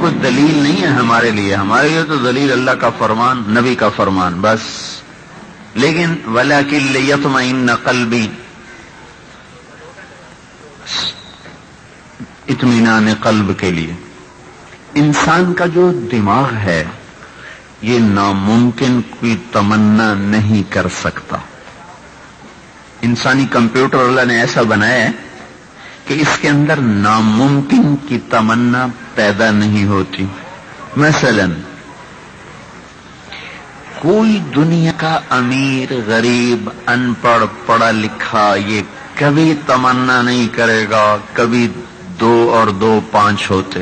کوئی دلیل نہیں ہے ہمارے لیے تو دلیل اللہ کا فرمان، نبی کا فرمان بس. لیکن وَلَكِنْ لِيَطْمَئِنَّ قَلْبِي، اطمینان قلب کے لیے. انسان کا جو دماغ ہے یہ ناممکن کی تمنا نہیں کر سکتا. انسانی کمپیوٹر اللہ نے ایسا بنایا ہے کہ اس کے اندر ناممکن کی تمنا پیدا نہیں ہوتی. مثلا کوئی دنیا کا امیر، غریب، ان پڑھ، پڑھا لکھا یہ کبھی تمنا نہیں کرے گا کبھی 2 اور 2 5 ہوتے،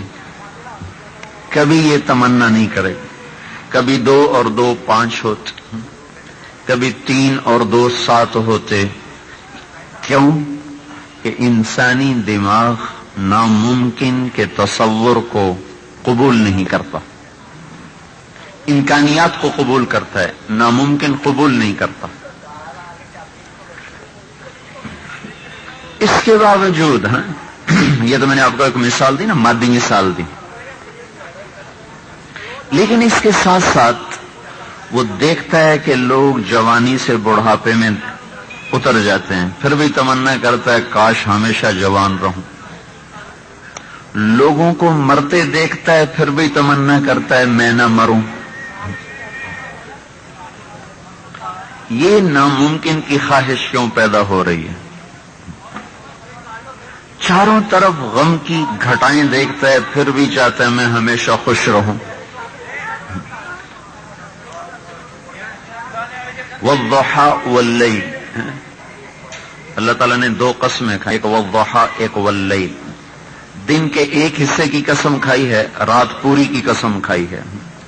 کبھی یہ تمنا نہیں کرے گا کبھی 2 اور 2 5 ہوتے، کبھی 3 اور 2 7 ہوتے. کیوں؟ کہ انسانی دماغ ناممکن کے تصور کو قبول نہیں کرتا. امکانیات کو قبول کرتا ہے، ناممکن قبول نہیں کرتا. اس کے باوجود یہ تو میں نے آپ کو ایک مثال دی نا، مادی مثال دی، لیکن اس کے ساتھ ساتھ وہ دیکھتا ہے کہ لوگ جوانی سے بڑھاپے میں اتر جاتے ہیں، پھر بھی تمنا کرتا ہے کاش ہمیشہ جوان رہوں. لوگوں کو مرتے دیکھتا ہے پھر بھی تمنا کرتا ہے میں نہ مروں. یہ ناممکن کی خواہش کیوں پیدا ہو رہی ہے؟ چاروں طرف غم کی گھٹائیں دیکھتا ہے پھر بھی چاہتا ہے میں ہمیشہ خوش رہوں. والضحى واللیل، اللہ تعالیٰ نے 2 قسمیں کھائی، ایک والضحى ایک واللیل. دن کے ایک حصے کی قسم کھائی ہے، رات پوری کی قسم کھائی ہے.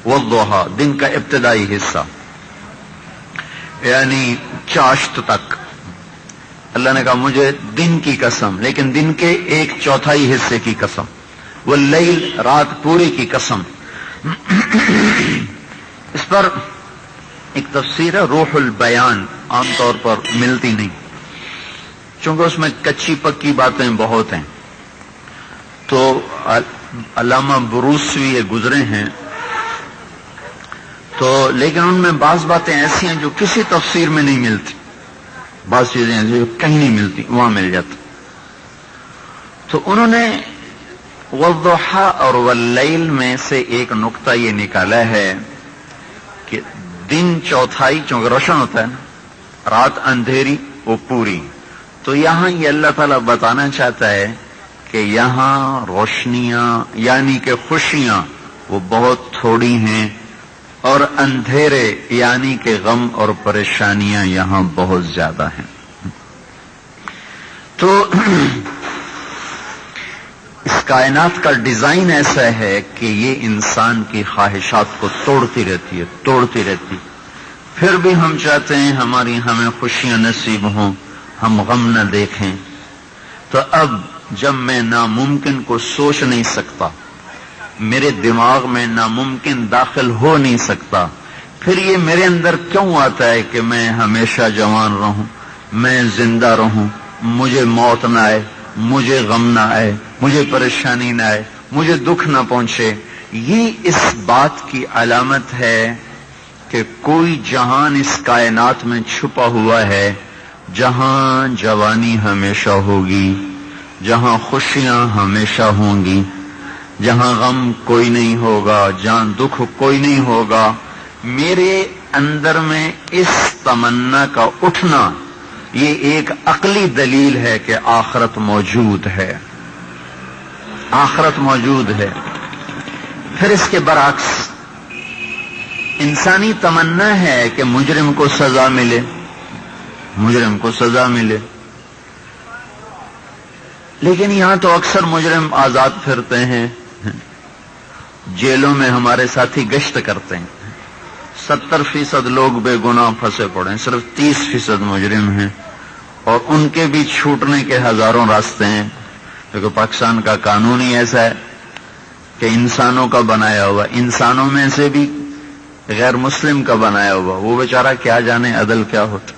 والضحى دن کا ابتدائی حصہ یعنی چاشت تک. اللہ نے کہا مجھے دن کی قسم، لیکن دن کے 1/4 حصے کی قسم. واللیل رات پوری کی قسم. اس پر ایک تفسیر ہے روح البیان، عام طور پر ملتی نہیں چونکہ اس میں کچی پکی باتیں بہت ہیں. تو علامہ بروسوی یہ گزرے ہیں تو، لیکن ان میں بعض باتیں ایسی ہیں جو کسی تفسیر میں نہیں ملتی، بعض چیزیں ایسی جو کہیں نہیں ملتی وہاں مل جاتی. تو انہوں نے والضحى اور واللیل میں سے ایک نقطہ یہ نکالا ہے کہ دن چوتھائی، چونکہ روشن ہوتا ہے نا، رات اندھیری وہ پوری. تو یہاں یہ اللہ تعالیٰ بتانا چاہتا ہے کہ یہاں روشنیاں یعنی کہ خوشیاں وہ بہت تھوڑی ہیں، اور اندھیرے یعنی کہ غم اور پریشانیاں یہاں بہت زیادہ ہیں. تو اس کائنات کا ڈیزائن ایسا ہے کہ یہ انسان کی خواہشات کو توڑتی رہتی. پھر بھی ہم چاہتے ہیں ہمیں خوشیاں نصیب ہوں، ہم غم نہ دیکھیں. تو اب جب میں ناممکن کو سوچ نہیں سکتا، میرے دماغ میں ناممکن داخل ہو نہیں سکتا، پھر یہ میرے اندر کیوں آتا ہے کہ میں ہمیشہ جوان رہوں، میں زندہ رہوں، مجھے موت نہ آئے، مجھے غم نہ آئے، مجھے پریشانی نہ آئے، مجھے دکھ نہ پہنچے. یہ اس بات کی علامت ہے کہ کوئی جہان اس کائنات میں چھپا ہوا ہے جہاں جوانی ہمیشہ ہوگی، جہاں خوشیاں ہمیشہ ہوں گی، جہاں غم کوئی نہیں ہوگا، جہاں دکھ کوئی نہیں ہوگا. میرے اندر میں اس تمنا کا اٹھنا یہ ایک عقلی دلیل ہے کہ آخرت موجود ہے، آخرت موجود ہے. پھر اس کے برعکس انسانی تمنا ہے کہ مجرم کو سزا ملے، مجرم کو سزا ملے. لیکن یہاں تو اکثر مجرم آزاد پھرتے ہیں، جیلوں میں ہمارے ساتھی گشت کرتے ہیں. 70% لوگ بے گناہ پھنسے پڑے ہیں، صرف 30% مجرم ہیں، اور ان کے بھی چھوٹنے کے ہزاروں راستے ہیں. کیونکہ پاکستان کا قانون ہی ایسا ہے کہ انسانوں کا بنایا ہوا، انسانوں میں سے بھی غیر مسلم کا بنایا ہوا، وہ بیچارہ کیا جانے عدل کیا ہوتا.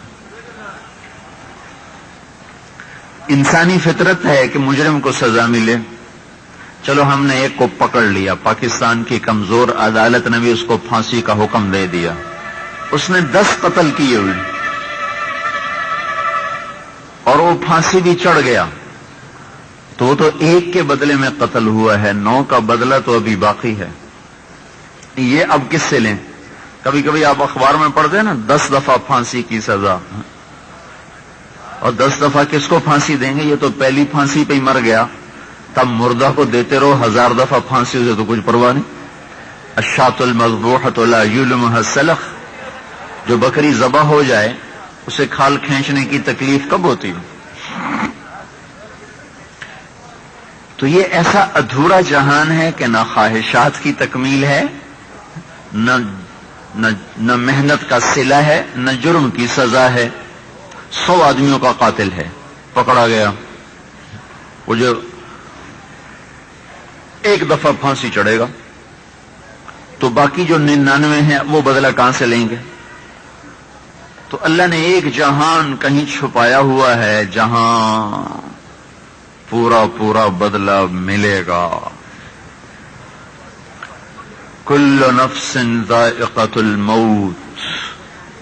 انسانی فطرت ہے کہ مجرم کو سزا ملے، چلو ہم نے ایک کو پکڑ لیا، پاکستان کی کمزور عدالت نے بھی اس کو پھانسی کا حکم دے دیا، اس نے 10 قتل کیے ہوئے اور وہ پھانسی بھی چڑھ گیا، تو وہ تو ایک کے بدلے میں قتل ہوا ہے، 9 کا بدلہ تو ابھی باقی ہے۔ یہ اب کس سے لیں؟ کبھی کبھی آپ اخبار میں پڑھتے ہیں نا 10 دفعہ پھانسی کی سزا، اور 10 دفعہ کس کو پھانسی دیں گے؟ یہ تو پہلی پھانسی پہ ہی مر گیا، تب مردہ کو دیتے رہو 1000 دفعہ پھانسی، اسے تو کچھ پرواہ نہیں۔ الشاۃ المذبوحۃ لا یلمها السلخ، جو بکری ذبح ہو جائے اسے کھال کھینچنے کی تکلیف کب ہوتی ہے؟ تو یہ ایسا ادھورا جہان ہے کہ نہ خواہشات کی تکمیل ہے، نہ محنت کا صلہ ہے، نہ جرم کی سزا ہے۔ 100 آدمیوں کا قاتل ہے، پکڑا گیا، وہ جو ایک دفعہ پھانسی چڑھے گا تو باقی جو 99 ہیں وہ بدلہ کہاں سے لیں گے؟ تو اللہ نے ایک جہان کہیں چھپایا ہوا ہے جہاں پورا پورا بدلہ ملے گا۔ کل نفس ذائقۃ الموت،